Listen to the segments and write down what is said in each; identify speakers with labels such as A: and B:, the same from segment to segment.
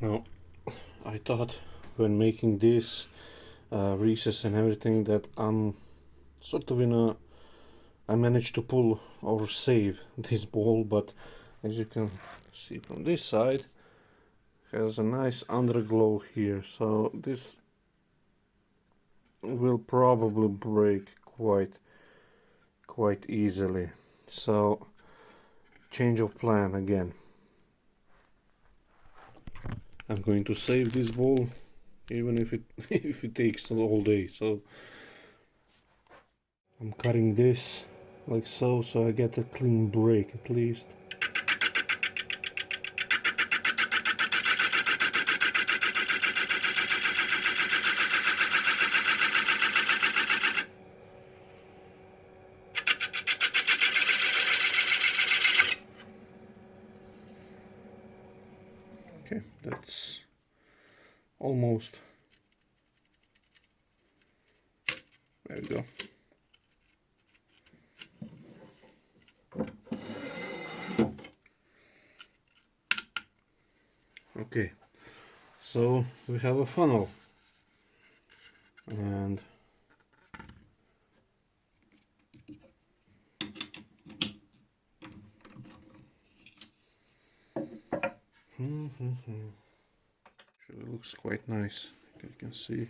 A: Now, I thought when making this recess and everything that I'm sort of in a... I managed to pull or save this ball, but as you can see from this side, has a nice underglow here, so this will probably break quite easily. So change of plan again. I'm going to save this ball even if it if it takes all day. So I'm cutting this like so I get a clean break at least. Okay, that's almost. There we go. Okay, so we have a funnel, and actually looks quite nice. You can see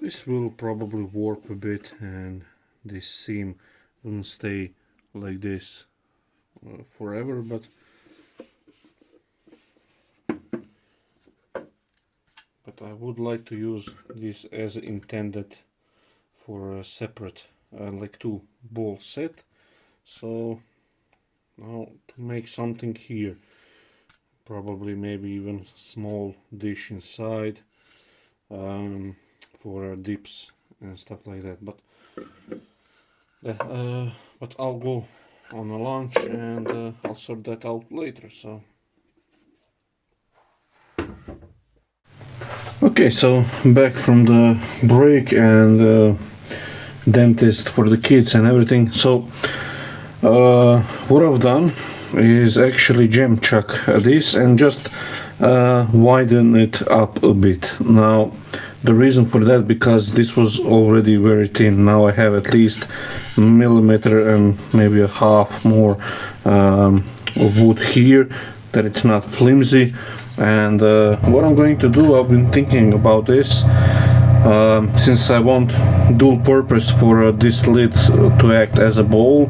A: this will probably warp a bit, and this seam won't stay like this forever, but I would like to use this as intended for a separate like 2 ball set. So now to make something here, probably maybe even a small dish inside for dips and stuff like that, but I'll go on a lunch and I'll sort that out later. So okay, so back from the break and dentist for the kids and everything. So what I've done is actually jam chuck this and just widen it up a bit. Now the reason for that, because this was already very thin. Now I have at least a millimeter and maybe a half more of wood here, that it's not flimsy. And what I'm going to do, I've been thinking about this, since I want dual purpose for this lid to act as a bowl.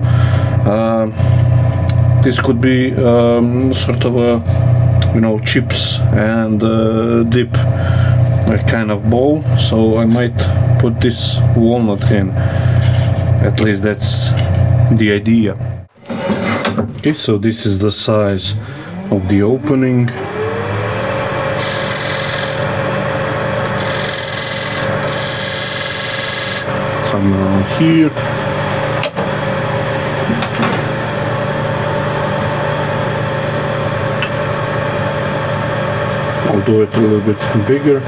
A: This could be sort of a, you know, chips and dip kind of bowl, so I might put this walnut in. At least that's the idea. Okay, so this is the size of the opening. Some around here. I'll do it a little bit bigger.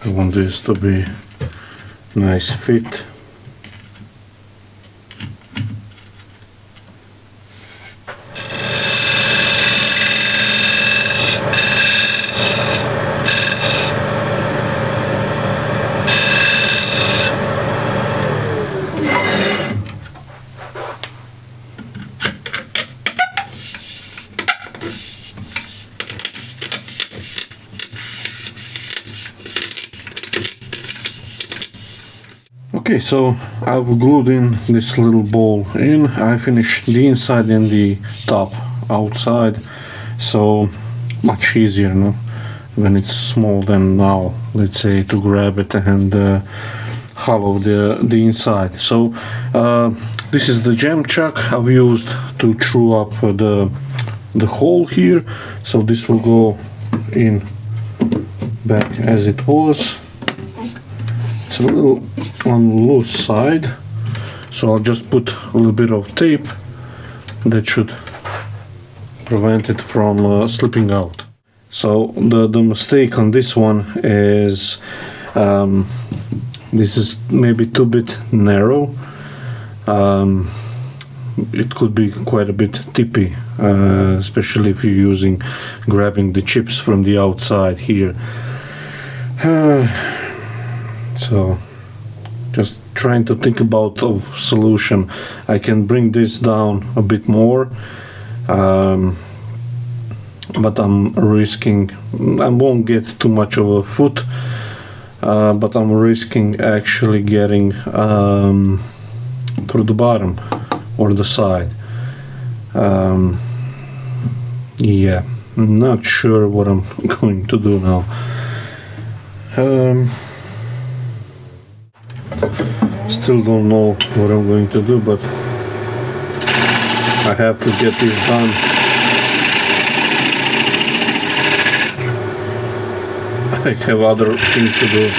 A: I want this to be nice fit. Okay, so I've glued in this little ball in. I finished the inside and the top outside, so much easier, no? When it's small than now, let's say, to grab it and hollow the inside. So this is the jam chuck I've used to true up the hole here, so this will go in back as it was. It's a little on the loose side, so I'll just put a little bit of tape that should prevent it from slipping out. So the mistake on this one is this is maybe too bit narrow. It could be quite a bit tippy, especially if you're grabbing the chips from the outside here. So just trying to think about a solution. I can bring this down a bit more, but I'm risking, I won't get too much of a foot, but I'm risking actually getting through the bottom or the side. Yeah, I'm not sure what I'm going to do now. Still don't know what I'm going to do, but I have to get this done. I have other things to do.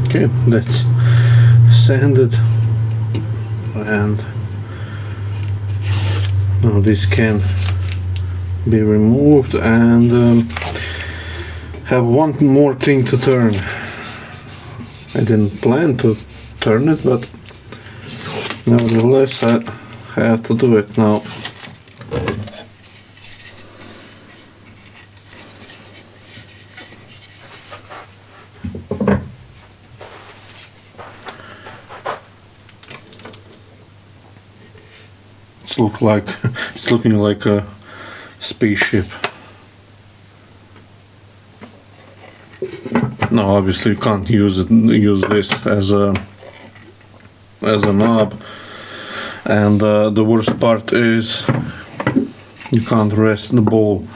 A: Okay, that's sanded, and now this can be removed, and have one more thing to turn. I didn't plan to turn it, but nevertheless I have to do it now. It's looking like a spaceship. Now obviously you can't use this as a knob, and the worst part is you can't rest the ball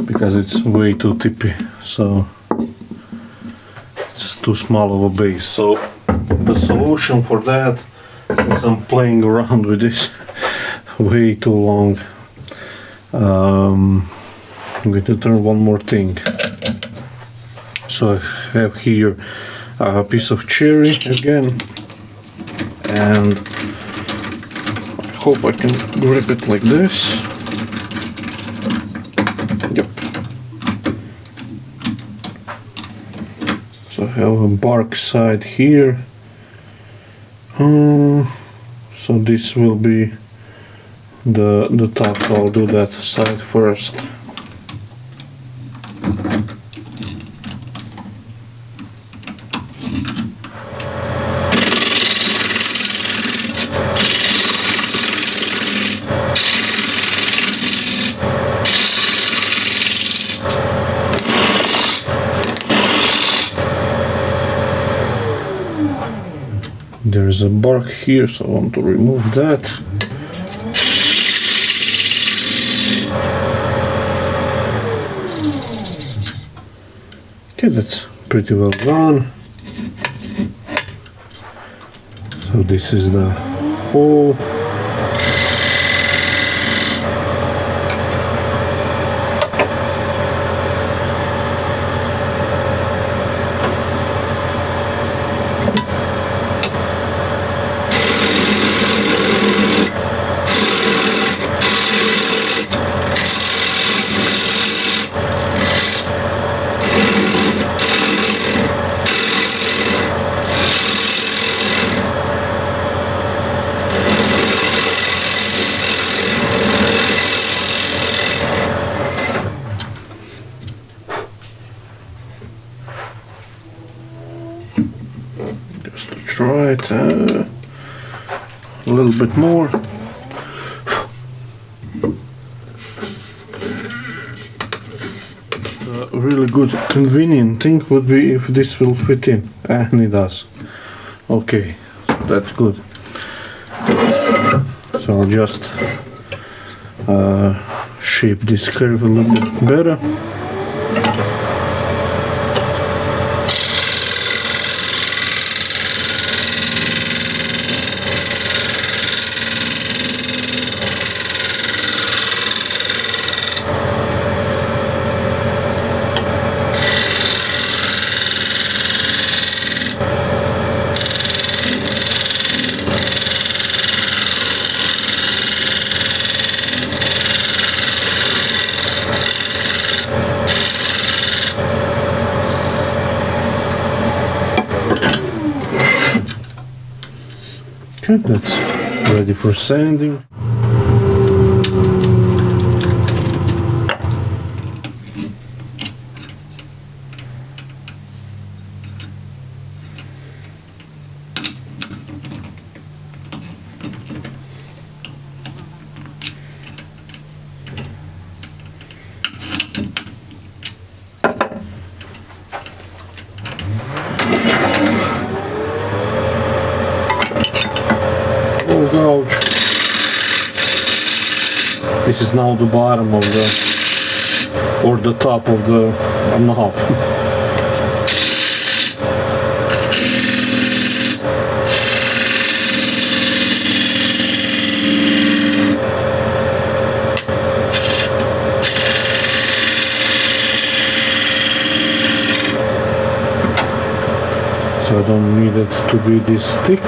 A: because it's way too tippy, so it's too small of a base. So the solution for that, since I'm playing around with this way too long, I'm going to turn one more thing. So I have here a piece of cherry again, and I hope I can grip it like this. Yep. So I have a bark side here. So this will be the top, so I'll do that side first. There's a bark here, so I want to remove that. Okay, that's pretty well done. So this is the hole. Just to try it a little bit more. A really good convenient thing would be if this will fit in, and it does. Okay, so that's good. So I'll just shape this curve a little bit better. Okay, that's ready for sanding. Gouge. This is now the bottom of the, or the top of the knob. So I don't need it to be this thick.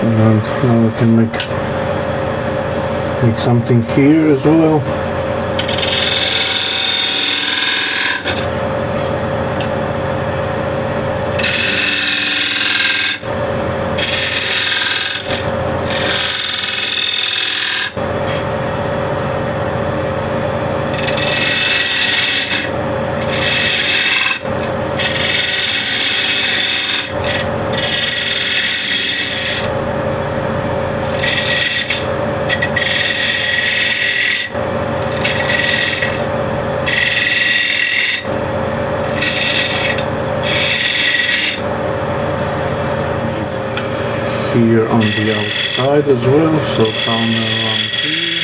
A: And now I can make something here as well. Here on the outside as well, so down around here.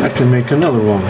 A: I can make another one.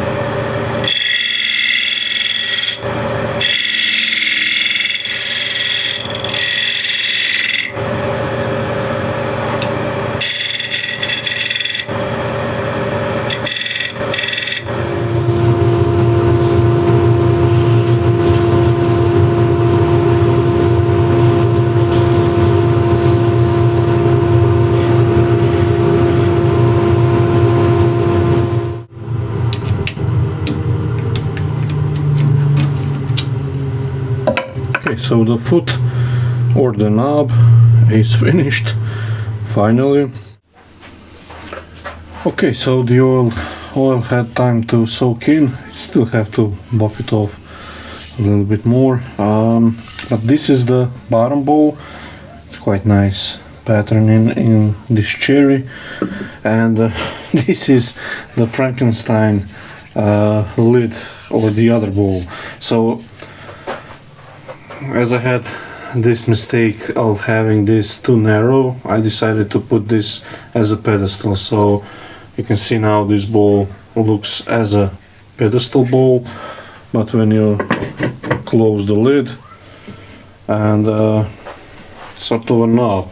A: so the foot or the knob is finished finally. Okay, so the oil had time to soak in. Still have to buff it off a little bit more, but this is the bottom bowl. It's quite nice pattern in this cherry, and this is the Frankenstein lid or the other bowl. So as I had this mistake of having this too narrow, I decided to put this as a pedestal. So you can see now this bowl looks as a pedestal bowl, but when you close the lid, and sort of a knob,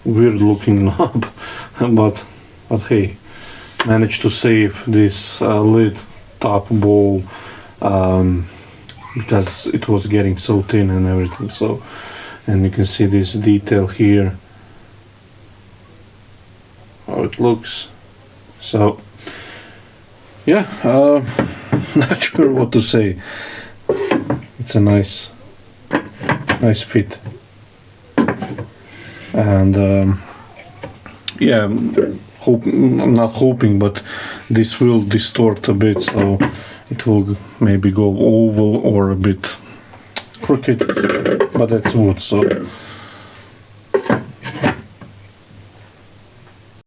A: weird looking knob, but hey, managed to save this lid top bowl because it was getting so thin and everything. So, and you can see this detail here, how it looks. So yeah, not sure what to say. It's a nice fit, and yeah, I'm not hoping, but this will distort a bit, so it will maybe go oval or a bit crooked, but that's wood, so